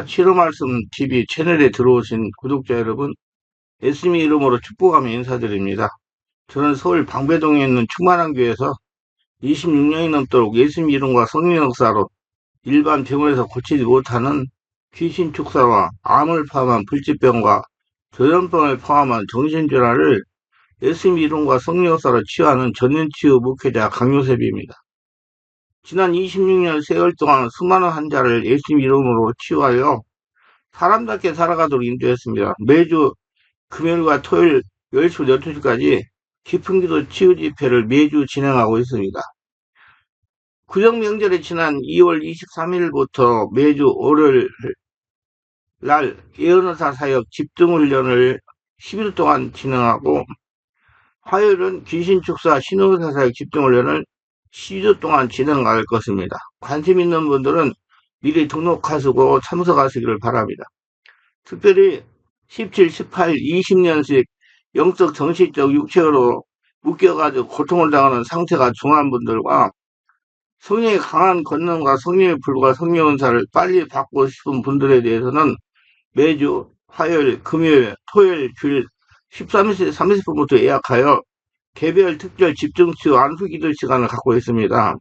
치료 말씀 TV 채널에 들어오신 구독자 여러분, 예수님 이름으로 축복하며 인사드립니다. 저는 서울 방배동에 있는 충만한 교회에서 26년이 넘도록 예수님 이름과 성령 역사로 일반 병원에서 고치지 못하는 귀신 축사와 암을 포함한 불치병과 조현병을 포함한 정신질환을 예수님 이름과 성령 역사로 치유하는 전인치유 목회자 강요셉입니다. 지난 26년 세월 동안 수많은 환자를 예수님 이름으로 치유하여 사람답게 살아가도록 인도했습니다. 매주 금요일과 토요일 10시부터 12시까지 깊은 기도 치유 집회를 매주 진행하고 있습니다. 구정 명절에 지난 2월 23일부터 매주 월요일 날 예언의사 사역 집중훈련을 10일 동안 진행하고, 화요일은 귀신축사 신호의사 사역 집중훈련을 12주 동안 진행할 것입니다. 관심 있는 분들은 미리 등록하시고 참석하시기를 바랍니다. 특별히 17, 18, 20년씩 영적, 정신적, 육체로 묶여가지고 고통을 당하는 상태가 중한 분들과 성령의 강한 권능과 성령의 불과 성령 은사를 빨리 받고 싶은 분들에 대해서는 매주 화요일, 금요일, 토요일, 주일 13시 30분부터 예약하여 개별 특별 집중치유 안수기도 시간을 갖고 있습니다.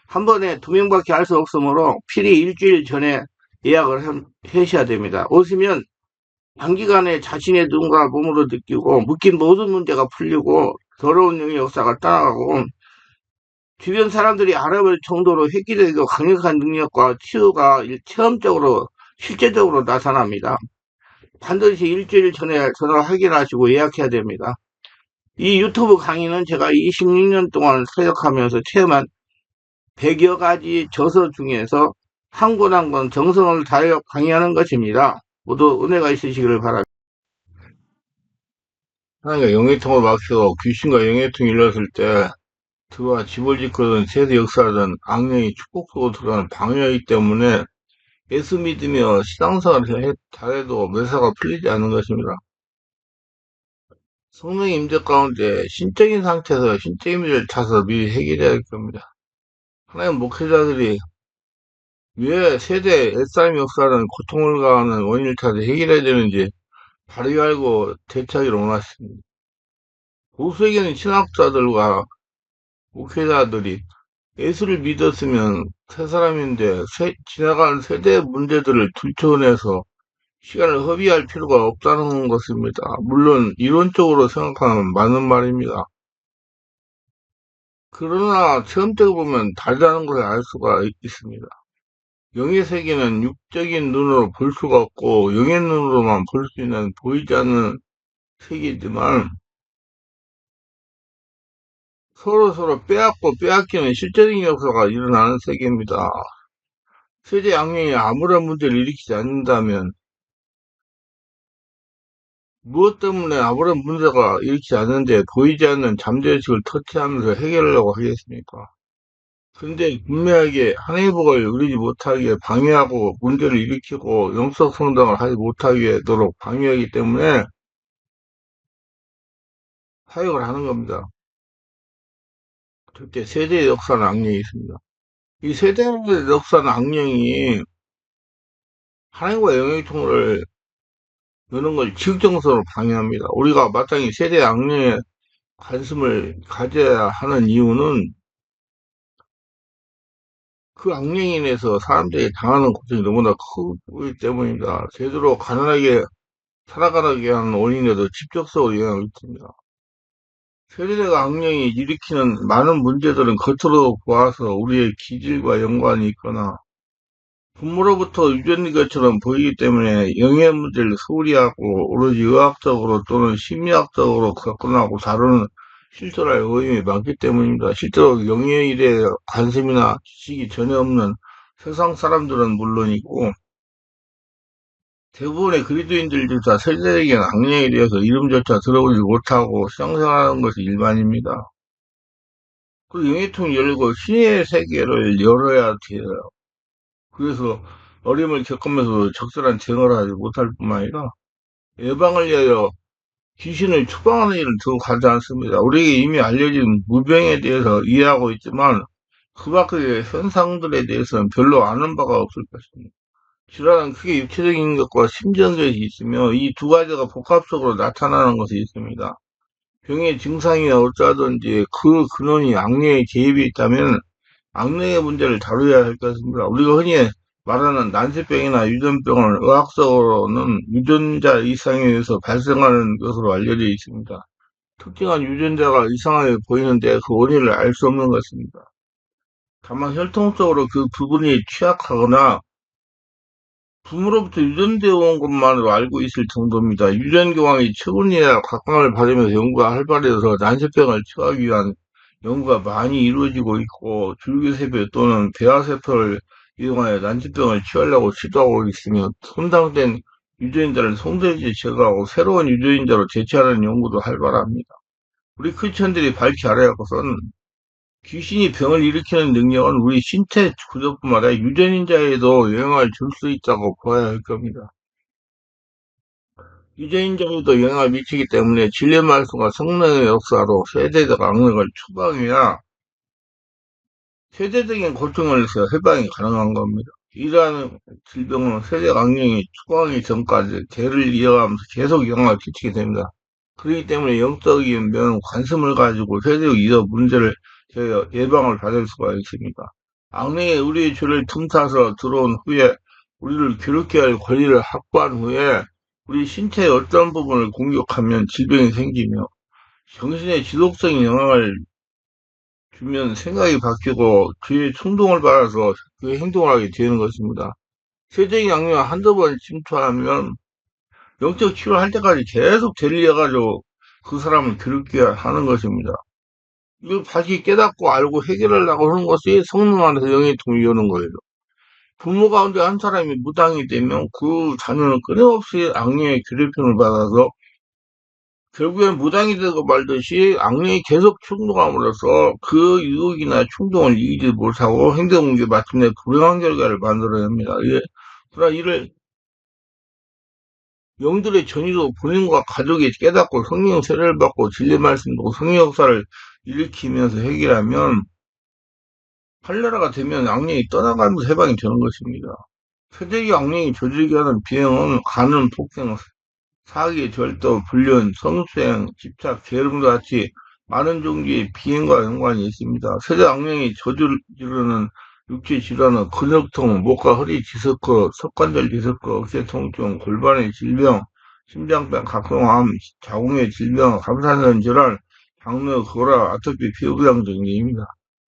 한 번에 2명밖에 할 수 없으므로 필히 일주일 전에 예약을 하셔야 됩니다. 오시면 단기간에 자신의 눈과 몸으로 느끼고 묶인 모든 문제가 풀리고 더러운 영의 역사가 떠나가고 주변 사람들이 알아볼 정도로 획기적이고 강력한 능력과 치유가 체험적으로 실제적으로 나타납니다. 반드시 일주일 전에 전화 확인하시고 예약해야 됩니다. 이 유튜브 강의는 제가 26년 동안 사역하면서 체험한 100여 가지 저서 중에서 한 권 한 권 정성을 다하여 강의하는 것입니다. 모두 은혜가 있으시기를 바랍니다. 하나님과 영해통을 막혀 귀신과 영해통이 일어났을 때 들어와 집을 짓거든 세대 역사하던 악령이 축복 속으로 들어가는 방해이기 때문에 예수 믿으며 신앙생활을 잘해도 매사가 풀리지 않는 것입니다. 성령의 임재 가운데 신적인 상태에서 신적인 문제를 찾아서 미리 해결해야 할 겁니다. 하나님 목회자들이 왜 세대 옛사람이 역사하는 고통을 가하는 원인을 찾아 해결해야 되는지 바로 알고 대처하기를 원하십니다. 보수에게는 신학자들과 목회자들이 예수를 믿었으면 새 사람인데 지나간 세대의 문제들을 들춰내서 시간을 허비할 필요가 없다는 것입니다. 물론 이론적으로 생각하면 맞는 말입니다. 그러나 체험적으로 보면 다르다는 것을 알 수가 있습니다. 영의 세계는 육적인 눈으로 볼 수가 없고 영의 눈으로만 볼 수 있는 보이지 않는 세계이지만 서로 빼앗고 빼앗기는 실제적인 역사가 일어나는 세계입니다. 세대 악령이 아무런 문제를 일으키지 않는다면 무엇 때문에 아무런 문제가 일으키지 않는데 보이지 않는 잠재의식을 터치하면서 해결하려고 하겠습니까? 그런데 분명하게 하나님의 복을 누리지 못하게 방해하고 문제를 일으키고 영적 성장을 하지 못하게 하도록 방해하기 때문에 사역을 하는 겁니다. 그때 세대의 역사는 악령이 있습니다. 이 세대의 역사는 악령이 하나님과 영의 통을 여는 걸 지극정성으로 방해합니다. 우리가 마땅히 세대의 악령에 관심을 가져야 하는 이유는 그 악령에 인해서 사람들이 당하는 고통이 너무나 크기 때문입니다. 제대로 가난하게 살아가게 하는 원인에도 직접적으로 영향을 미칩니다. 세대가 악령이 일으키는 많은 문제들은 겉으로 보아서 우리의 기질과 연관이 있거나 부모로부터 유전인 것처럼 보이기 때문에 영의 문제를 소홀히 하고 오로지 의학적으로 또는 심리학적으로 접근하고 다루는 실존할 의심이 많기 때문입니다. 실제로 영의 일에 관심이나 지식이 전혀 없는 세상 사람들은 물론이고 대부분의 그리스도인들 중다 세대에게는 악령에 대해서 이름조차 들어보지 못하고 신앙생활하는 것이 일반입니다. 그리고 영의통이 열고 신의 세계를 열어야 돼요. 그래서 어려움을 겪으면서 적절한 대응을 하지 못할 뿐만 아니라 예방을 위하여 귀신을 추방하는 일을 두고 가지 않습니다. 우리에게 이미 알려진 무병에 대해서 이해하고 있지만 그 밖의 현상들에 대해서는 별로 아는 바가 없을 것입니다. 질환은 크게 육체적인 것과 심정적인 것이 있으며 이 두 가지가 복합적으로 나타나는 것이 있습니다. 병의 증상이나 어쩌든지 그 근원이 악령의 개입이 있다면 악령의 문제를 다루어야 할 것입니다. 우리가 흔히 말하는 난치병이나 유전병은 의학적으로는 유전자 이상에 의해서 발생하는 것으로 알려져 있습니다. 특정한 유전자가 이상하게 보이는데 그 원인을 알 수 없는 것입니다. 다만 혈통적으로 그 부분이 취약하거나 부모로부터 유전되어 온 것만으로 알고 있을 정도입니다. 유전교황이 최근에야 각광을 받으면서 연구가 활발해서 난세병을 치료하기 위한 연구가 많이 이루어지고 있고 줄기세포 또는 배아세포를 이용하여 난치병을 치료하려고 시도하고 있으며 손상된 유전자를 송대지 제거하고 새로운 유전자로 대체하는 연구도 활발합니다. 우리 크리스천들이 밝히 알아야 할 것은 귀신이 병을 일으키는 능력은 우리 신체 구조뿐만 아니라 유전인자에도 영향을 줄 수 있다고 보아야 할 겁니다. 유전인자에도 영향을 미치기 때문에 진리 말씀과 성령의 역사로 세대적 악력을 추방해야 세대적인 고통을 해서 해방이 가능한 겁니다. 이러한 질병은 세대 악령이 추방하기 전까지 대를 이어가면서 계속 영향을 끼치게 됩니다. 그렇기 때문에 영적인 면 관심을 가지고 세대적 이어 문제를 예방을 받을 수가 있습니다. 악령이 우리의 죄를 틈타서 들어온 후에 우리를 괴롭게 할 권리를 확보한 후에 우리 신체의 어떤 부분을 공격하면 질병이 생기며 정신의 지속적인 영향을 주면 생각이 바뀌고 죄의 충동을 받아서 그 행동을 하게 되는 것입니다. 세대의 악령이 한두 번 침투하면 영적 치료를 할 때까지 계속 죄를 이어가지고 그 사람을 괴롭게 하는 것입니다. 이걸 다시 깨닫고 알고 해결하려고 하는 것이 성령 안에서 영의 통이 여는 거예요. 부모 가운데 한 사람이 무당이 되면 그 자녀는 끊임없이 악령의 괴롭힘을 받아서 결국엔 무당이 되고 말듯이 악령이 계속 충동함으로써 그 유혹이나 충동을 이기지 못하고 행동에 마침내 불행한 결과를 만들어냅니다. 그러나 이를 영들의 전의로 본인과 가족이 깨닫고 성령 세례를 받고 진리 말씀도 성령 역사를 일으키면서 해결하면 할례라가 되면 악령이 떠나가면서 해방이 되는 것입니다. 세대기 악령이 저지르게 하는 비행은 간음, 폭행, 사기, 절도, 불륜, 성추행, 집착, 게으름과 같이 많은 종류의 비행과 연관이 있습니다. 세대 악령이 저지르는 육체 질환은 근육통, 목과 허리 디스크, 석관절 디스크, 어깨 통증, 골반의 질병, 심장병, 각성암, 자궁의 질병, 감산성 질환, 당뇨, 고라, 아토피, 피부병 등입니다.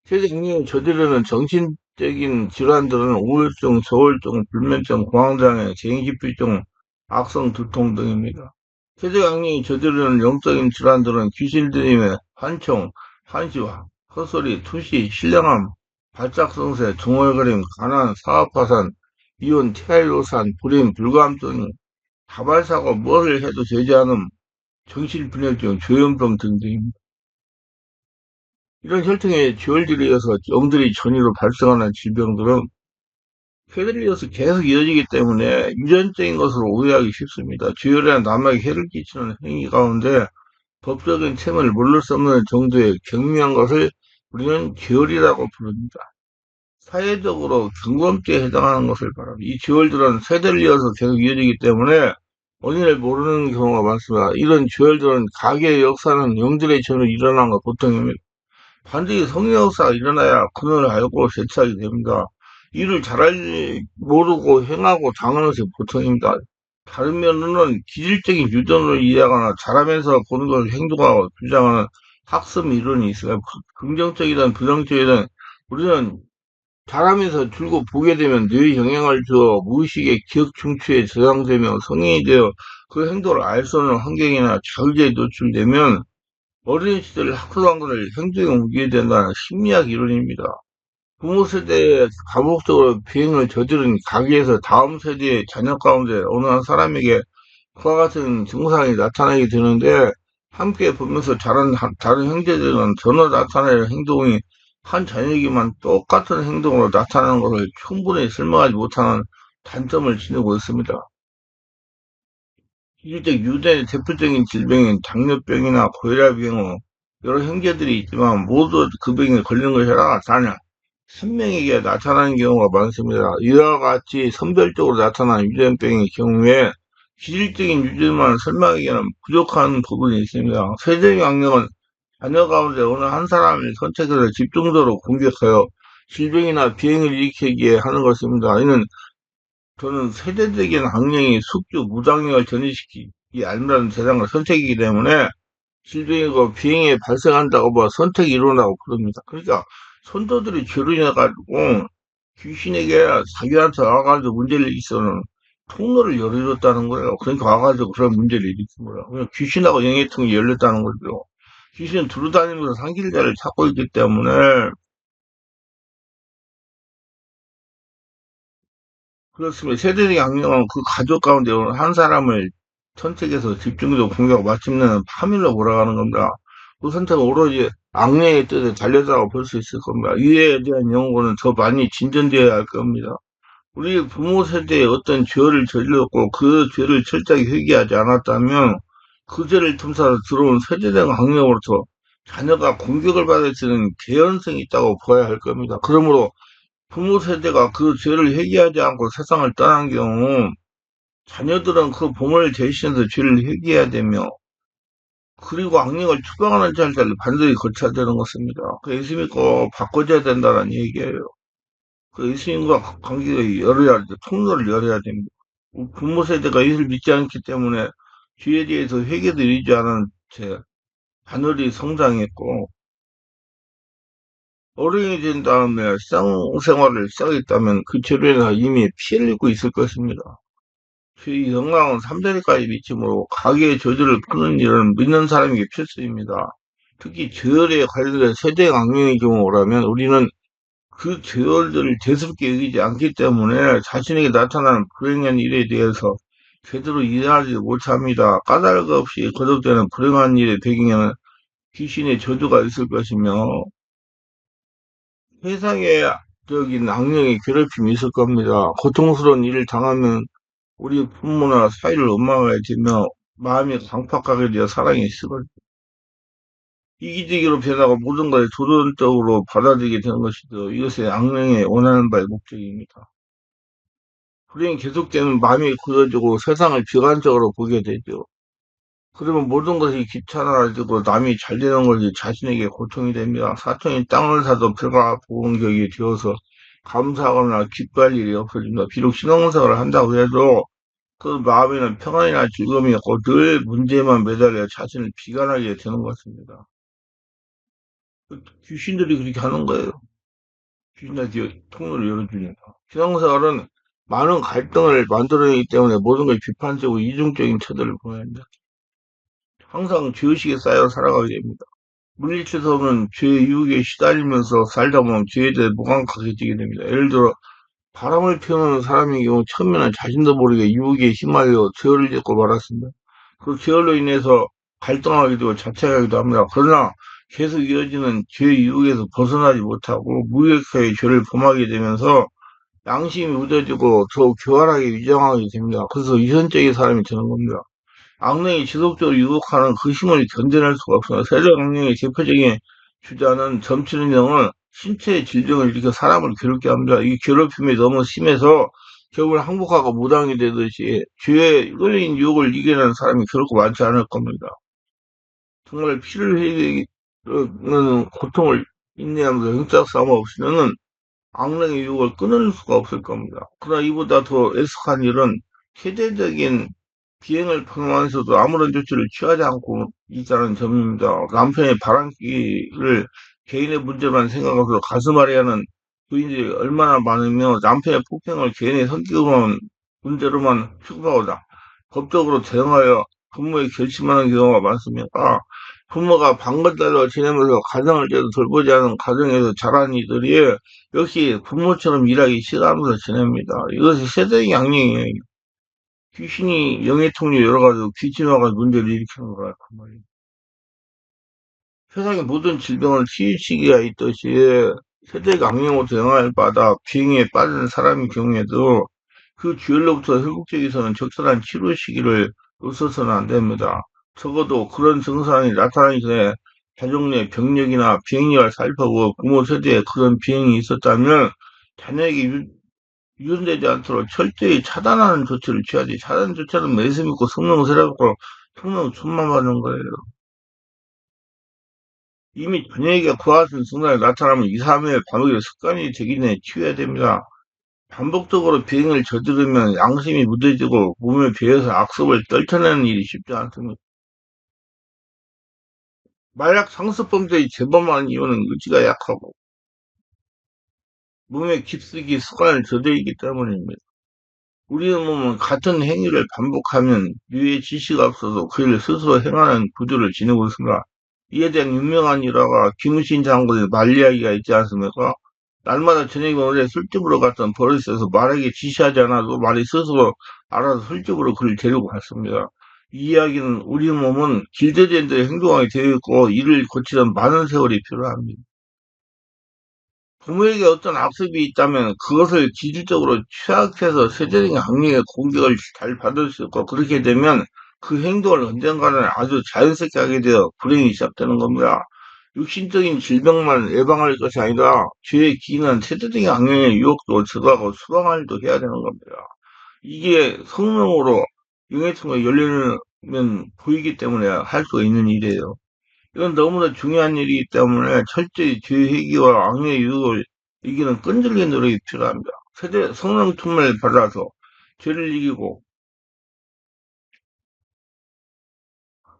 세대 악령이 저지르는 정신적인 질환들은 우울증, 저울증, 불면증, 공황장애, 개인기피증, 악성 두통 등입니다. 세대 악령이 저지르는 영적인 질환들은 귀신 들림의 환청, 환시와 헛소리, 투시, 신령함, 발작성세, 중얼거림, 가난, 사업파산, 이혼, 태아유산, 불임, 불감증, 다발사고, 무엇을 해도 되지 않음, 정신분열증, 조현병 등등입니다. 이런 혈통의 지월들에 의해서 영들이 전이로 발생하는 질병들은 폐들에 이어서 계속 이어지기 때문에 유전적인 것으로 오해하기 쉽습니다. 주열이나 남에게 해를 끼치는 행위 가운데 법적인 책임을 물을 수 없는 정도의 경미한 것을 우리는 죄월이라고 부릅니다. 사회적으로 경범죄에 해당하는 것을 바랍니다. 이 죄월들은 세대를 이어서 계속 이어지기 때문에 원인을 모르는 경우가 많습니다. 이런 죄월들은 가계의 역사는 영들의 전으로 일어난 것 보통입니다. 반드시 성령 역사가 일어나야 그걸 알고 대처하게 됩니다. 일을 잘할 모르고 행하고 당하는 것이 보통입니다. 다른 면으로는 기질적인 유전을 이해하거나 잘하면서 보는 것을 행동하고 주장하는 학습 이론이 있어요. 긍정적이든 부정적이든 우리는 잘하면서 줄곧 보게 되면 뇌에 영향을 줘 무의식의 기억 중추에 저장되며 성인이 되어 그 행동을 알 수 없는 환경이나 자극에 노출되면 어린 시절 학습한 것을 행동에 옮기게 된다는 심리학 이론입니다. 부모 세대에 반복적으로 비행을 저지른 가게에서 다음 세대의 자녀 가운데 어느 한 사람에게 그와 같은 증상이 나타나게 되는데 함께 보면서 자란 다른 형제들은 전혀 나타낼 행동이 한 자녀에게만 똑같은 행동으로 나타나는 것을 충분히 설명하지 못하는 단점을 지니고 있습니다. 일적 유전의 대표적인 질병인 당뇨병이나 고혈압 병 여러 형제들이 있지만 모두 그 병에 걸리는 것이 하나가 다냐. 한 명에게 나타나는 경우가 많습니다. 이와 같이 선별적으로 나타나는 유전병의 경우에 기질적인 유전만 설명하기에는 부족한 부분이 있습니다. 세대의 악령은 자녀 가운데 어느 한 사람을 선택해서 집중적으로 공격하여 질병이나 비행을 일으키게 하는 것입니다. 이는 저는 세대적인 악령이 숙주, 무장력을 전이시키기 아니라는 대상을 선택이기 때문에 질병이고 비행이 발생한다고 뭐 선택이 일어나고 그럽니다. 그러니까 선조들이 죄로 인해가지고 귀신에게 자기한테 와가지고 문제를 일으켜서는 통로를 열어줬다는 거예요. 그러니까 와가지고 그런 문제를 일으킨 거예요. 그냥 귀신하고 영해통이 열렸다는 거죠. 귀신은 두루다니면서 상길자를 찾고 있기 때문에 그렇습니다. 세대적 악령은 그 가족 가운데 한 사람을 선택해서 집중적으로 공격하고 마침내는 파멸로 몰아가는 겁니다. 그 선택은 오로지 악령의 뜻에 달렸다고 볼 수 있을 겁니다. 이에 대한 연구는 더 많이 진전되어야 할 겁니다. 우리 부모 세대에 어떤 죄를 저질렀고 그 죄를 철저하게 회개하지 않았다면 그 죄를 틈타서 들어온 세대적 악령으로부터 자녀가 공격을 받을 수 있는 개연성이 있다고 봐야 할 겁니다. 그러므로 부모 세대가 그 죄를 회개하지 않고 세상을 떠난 경우 자녀들은 그 부모를 대신해서 죄를 회개해야 되며 그리고 악령을 추방하는 절차를 반드시 거쳐야 되는 것입니다. 그 예수님이 꼭 바꿔줘야 된다는 얘기예요. 그 예수님과 관계가 열어야 돼. 통로를 열어야 됩니다. 부모 세대가 예수를 믿지 않기 때문에 죄에 대해서 회개도 이루지 않은 채 자녀들이 성장했고 어른이 된 다음에 생활을 시작했다면 그 죄로 인해서 이미 피해를 입고 있을 것입니다. 그 영광은 3대까지 미치므로 가계의 저주를 푸는 일은 믿는 사람에게 필수입니다. 특히 죄열에 관련된 세대 악령의 경우라면 우리는 그 죄열들을 대수롭게 여기지 않기 때문에 자신에게 나타나는 불행한 일에 대해서 제대로 이해하지 못합니다. 까닭 없이 거듭되는 불행한 일의 배경에는 귀신의 저주가 있을 것이며 세상적인 악령의 괴롭힘이 있을 겁니다. 고통스러운 일을 당하면 우리 부모나 사이를 원망하게 되며 마음이 강팍하게 되어 사랑이 식어지고 이기적으로 변하고 모든 것을 도전적으로 받아들이게 되는 것이죠. 이것이 악령의 원하는 바의 목적입니다. 불행이 계속되면 마음이 굳어지고 세상을 비관적으로 보게 되죠. 그러면 모든 것이 귀찮아지고 남이 잘 되는 것이 자신에게 고통이 됩니다. 사촌이 땅을 사도 배가 부은 격이 되어서 감사하거나 기뻐할 일이 없어집니다. 비록 신앙생활을 한다고 해도 그 마음에는 평안이나 즐거움이 없고 늘 문제만 매달려 자신을 비관하게 되는 것입니다. 귀신들이 그렇게 하는 거예요. 귀신한테 통로를 열어주니까. 신앙생활은 많은 갈등을 만들어내기 때문에 모든 걸 비판적이고 이중적인 태도를 보여야 합니다. 항상 죄의식에 쌓여 살아가게 됩니다. 물리칠 수 없는 죄의 유혹에 시달리면서 살다 보면 죄에 대해 무감각해지게 됩니다. 예를 들어 바람을 피우는 사람의 경우 처음에는 자신도 모르게 유혹에 휘말려 죄를 짓고 말았습니다. 그 죄로 인해서 갈등하기도 하고 자책하기도 합니다. 그러나 계속 이어지는 죄의 유혹에서 벗어나지 못하고 무력하게 죄를 범하게 되면서 양심이 무뎌지고 더욱 교활하게 위장하게 됩니다. 그래서 이선적인 사람이 되는 겁니다. 악령이 지속적으로 유혹하는 그 힘을 견뎌낼 수가 없습니다. 세력 악령의 대표적인 주자는 점치는령은 신체의 질병을 일으켜 사람을 괴롭게 합니다. 이 괴롭힘이 너무 심해서 결국 항복하고 무당이 되듯이 죄에 끌린 유혹을 이겨내는 사람이 결코 많지 않을 겁니다. 정말 피를 흘리는 고통을 인내하면서 형사 싸움 없이는 악령의 유혹을 끊을 수가 없을 겁니다. 그러나 이보다 더 애석한 일은 세대적인 비행을 포함해서도 아무런 조치를 취하지 않고 있다는 점입니다. 남편의 바람기를 개인의 문제만 생각하면서 가슴 앓이 하는 부인들이 얼마나 많으며 남편의 폭행을 개인의 성격으로만 문제로만 취급하고 법적으로 대응하여 부모의 결심하는 경우가 많습니다. 부모가 방글달로 지내면서 가정을 제대로 돌보지 않은 가정에서 자란 이들이 역시 부모처럼 일하기 싫어하면서 지냅니다. 이것이 세대의 양령이에요. 귀신이 영해통로 열어가지고 귀신화가 문제를 일으키는 거라 그 말이에요. 세상의 모든 질병을 치유시기가 있듯이 세대가 악령으로부터 영향을 받아 비행에 빠진 사람의 경우에도 그 주열로부터 회복되기위해서는 적절한 치료 시기를 놓쳐서는 안 됩니다. 적어도 그런 증상이 나타나기 전에 가족 내 병력이나 비행력을 살펴보고 부모 세대에 그런 비행이 있었다면 자녀에게 유전되지 않도록 철저히 차단하는 조치를 취하지. 차단 조치는 매스 믿고 성능 세라고 성능 천만 받는 거예요. 이미 자녀에게 그와 같은 증상이 나타나면 2, 3일 반복이 습관이 되기 전에 치워야 됩니다. 반복적으로 비행을 저지르면 양심이 무뎌지고 몸에 배어서 악습을 떨쳐내는 일이 쉽지 않습니다. 마약 상습범죄의 재범한 이유는 의지가 약하고 몸에 깊숙이 습관을 들여있기 때문입니다. 우리의 몸은 같은 행위를 반복하면 뇌에 지시가 없어서 그 일을 스스로 행하는 구조를 지니고 있습니다. 이에 대한 유명한 일화가 김우신 장군의 말 이야기가 있지 않습니까? 날마다 저녁에 오래 술집으로 갔던 버릇에서 말에게 지시하지 않아도 말이 스스로 알아서 술집으로 그를 데리고 갔습니다. 이 이야기는 우리 몸은 길들여진 대로 행동하게 되어 있고 이를 고치는 많은 세월이 필요합니다. 부모에게 어떤 악습이 있다면 그것을 기술적으로 취약해서 세대적인 악령의 공격을 잘 받을 수 있고 그렇게 되면 그 행동을 언젠가는 아주 자연스럽게 하게 되어 불행이 시작되는 겁니다. 육신적인 질병만 예방할 것이 아니라 죄의 기인한 세대적인 악령의 유혹도 제거하고 수방할 일도 해야 되는 겁니다. 이게 성령으로 영해통에 열리면 보이기 때문에 할 수가 있는 일이에요. 이건 너무나 중요한 일이기 때문에 철저히 죄회개와 악의 유혹을 이기는 끈질긴 노력이 필요합니다. 세대 성령 충만을 받아서 죄를 이기고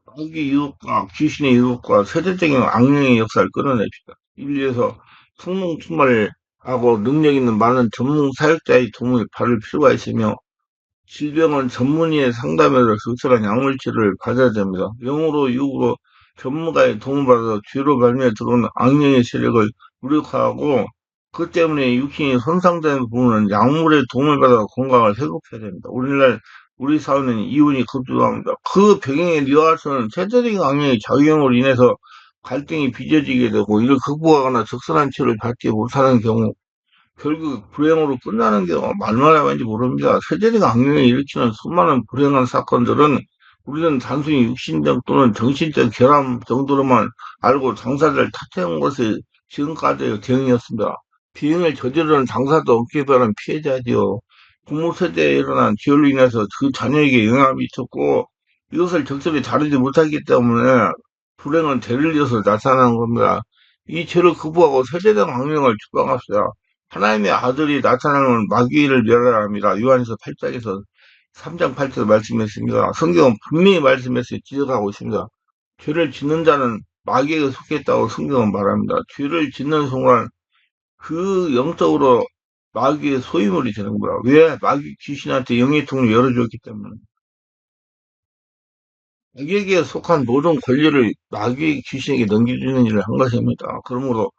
악의 유혹과 귀신의 유혹과 세대적인 악령의 역사를 끊어냅시다. 인류에서 성령 충만을 하고 능력 있는 많은 전문 사역자의 도움을 받을 필요가 있으며 질병은 전문의의 상담에서 적절한 약물 치료를 받아야 됩니다. 영으로 육으로 전문가의 도움을 받아서 죄로 발명해 들어오는 악령의 세력을 무력화하고 그 때문에 육신이 손상되는 부분은 약물의 도움을 받아 건강을 회복해야 됩니다. 오늘날 우리 사회는 이혼이 급증합니다. 그 배경에 리화해서는 세대적인 악령의 작용으로 인해서 갈등이 빚어지게 되고 이를 극복하거나 적절한 치료를 받지 못하는 경우 결국 불행으로 끝나는 경우가 얼마나 많은지 모릅니다. 세대적 악령이 일으키는 수많은 불행한 사건들은 우리는 단순히 육신적 또는 정신적 결함 정도로만 알고 당사자를 탓해온 것이 지금까지의 대응이었습니다. 비행을 저지르는 당사도 없기에 바른 피해자지요. 부모 세대에 일어난 죄로 인해서 그 자녀에게 영향을 미쳤고 이것을 적절히 다루지 못하기 때문에 불행은 대를 이어서 나타나는 겁니다. 이 죄를 극복하고 세대적 악령을 추방합시다. 하나님의 아들이 나타나면 마귀를 멸하라 합니다. 요한에서 8장에서 3장 8절에 말씀했습니다. 성경은 분명히 말씀해서 지적하고 있습니다. 죄를 짓는 자는 마귀에게 속했다고 성경은 말합니다. 죄를 짓는 순간 그 영적으로 마귀의 소유물이 되는 거야. 왜? 마귀 귀신한테 영의 통을 열어줬기 때문에. 마귀에게 속한 모든 권리를 마귀 귀신에게 넘겨주는 일을 한 것입니다. 그러므로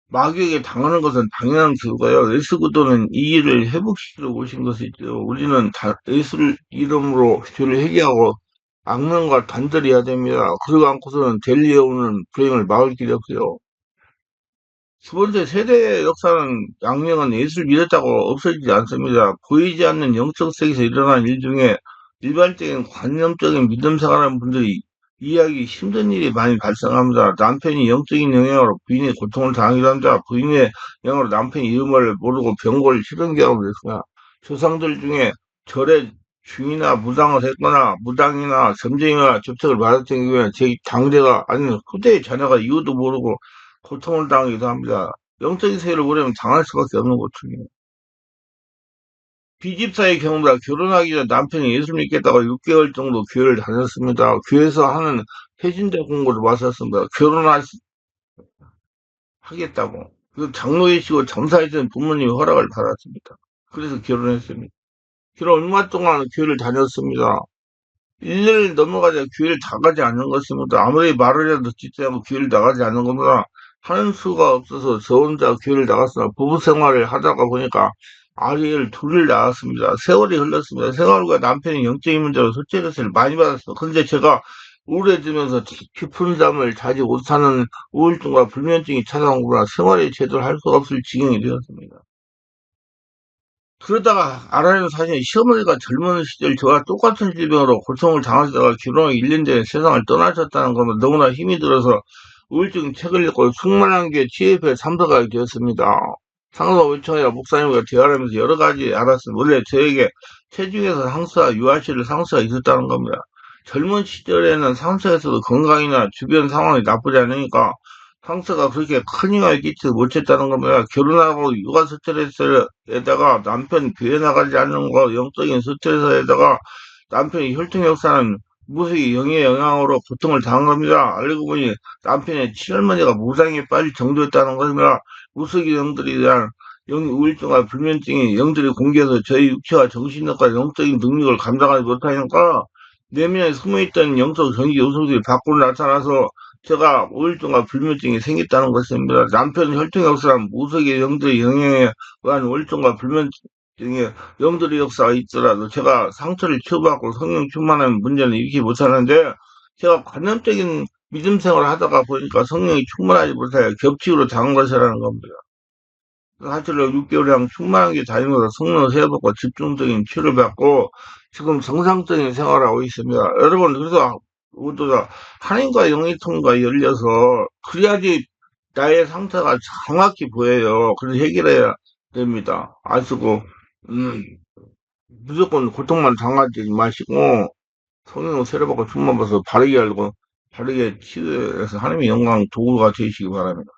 마귀에게 당하는 것은 당연한 결과요. 예수 그리스도는 이 일을 회복시키러 오신 것이죠. 우리는 예수를 이름으로 죄를 회개하고 악령과 단절해야 됩니다. 그러고 않고서는 델리에 오는 불행을 막을 길이 없어요. 두 번째 세대의 역사는 악령은 예수를 믿었다고 없어지지 않습니다. 보이지 않는 영적 세계에서 일어난 일 중에 일반적인 관념적인 믿음 생활하는 분들이 이해하기 힘든 일이 많이 발생합니다. 남편이 영적인 영향으로 부인의 고통을 당하기도 합니다. 부인의 영향으로 남편이 이름을 모르고 병고를 치른 경우도 있습니다. 조상들 중에 절에 중이나 무당을 했거나 무당이나 점쟁이나 접촉을 받았던 경우에 제 당대가 아니면 후대의 자녀가 이유도 모르고 고통을 당하기도 합니다. 영적인 세계를 모르면 당할 수밖에 없는 고통이에요. 비집사의 경우다 결혼하기 전 남편이 예수 믿겠다고 6개월 정도 교회를 다녔습니다. 교회에서 하는 해진대 공고를 마쳤습니다. 하겠다고. 그 장로이시고 점사이신 부모님의 허락을 받았습니다. 그래서 결혼했습니다. 결혼 얼마 동안 교회를 다녔습니다. 1년을 넘어가자 교회를 다 가지 않는 것입니다. 아무리 말을 해도 듣지 않고 교회를 나가지 않는 겁니다. 하는 수가 없어서 저 혼자 교회를 나갔으나 부부 생활을 하다가 보니까 아이를 둘을 낳았습니다. 세월이 흘렀습니다. 생활과 남편이 영적인 문제로 스트레스를 많이 받았어. 그런데 제가 우울해지면서 깊은 잠을 자지 못하는 우울증과 불면증이 찾아오거나 생활에 제대로 할 수 없을 지경이 되었습니다. 그러다가 알아낸 사실이 시어머니가 젊은 시절 저와 똑같은 질병으로 고통을 당하시다가 결혼하기 1년 전에 세상을 떠나셨다는 것은 너무나 힘이 들어서 우울증 책을 읽고 수많은 게 취업에 참석하게 되었습니다. 상사 요청이라 목사님과 대화하면서 여러 가지 알았습니다. 원래 저에게 체중에서 상사, 유아실 상사가 있었다는 겁니다. 젊은 시절에는 상사에서도 건강이나 주변 상황이 나쁘지 않으니까 상사가 그렇게 큰 영향을 끼치지 못했다는 겁니다. 결혼하고 육아 스트레스에다가 남편 교회 나가지 않는 거, 영적인 스트레스에다가 남편이 혈통역사는 무속이 영의 영향으로 고통을 당한 겁니다. 알고 보니 남편의 친할머니가 무상에 빠질 정도였다는 겁니다. 무속의 영들에 대한 우울증과 불면증이 영들이 공개해서 저희 육체와 정신력과 영적인 능력을 감당하지 못하니까 내면에 숨어있던 영적 전기 요소들이 밖으로 나타나서 제가 우울증과 불면증이 생겼다는 것입니다. 남편 혈통 역사는 무속의 영들의 영향에 의한 우울증과 불면증의 영들의 역사가 있더라도 제가 상처를 치유받고 성령 충만한 문제는 일으키지 못하는데 제가 관념적인 믿음 생활을 하다가 보니까 성령이 충만하지 못하여 겹치우로 당한 것이라는 겁니다. 사실로 6개월이랑 충만한 게 다니면서 성령을 회복과 집중적인 치료를 받고 지금 정상적인 생활을 하고 있습니다. 여러분, 그래서 모두 다 하나님과 영의 통과 열려서 그래야지 나의 상태가 정확히 보여요. 그래서 해결해야 됩니다. 아시고, 음, 무조건 고통만 당하지 마시고 성령을 세례받고 충만받아서 바르게 알고 바르게 치유해서 하나님의 영광 도구가 되시기 바랍니다.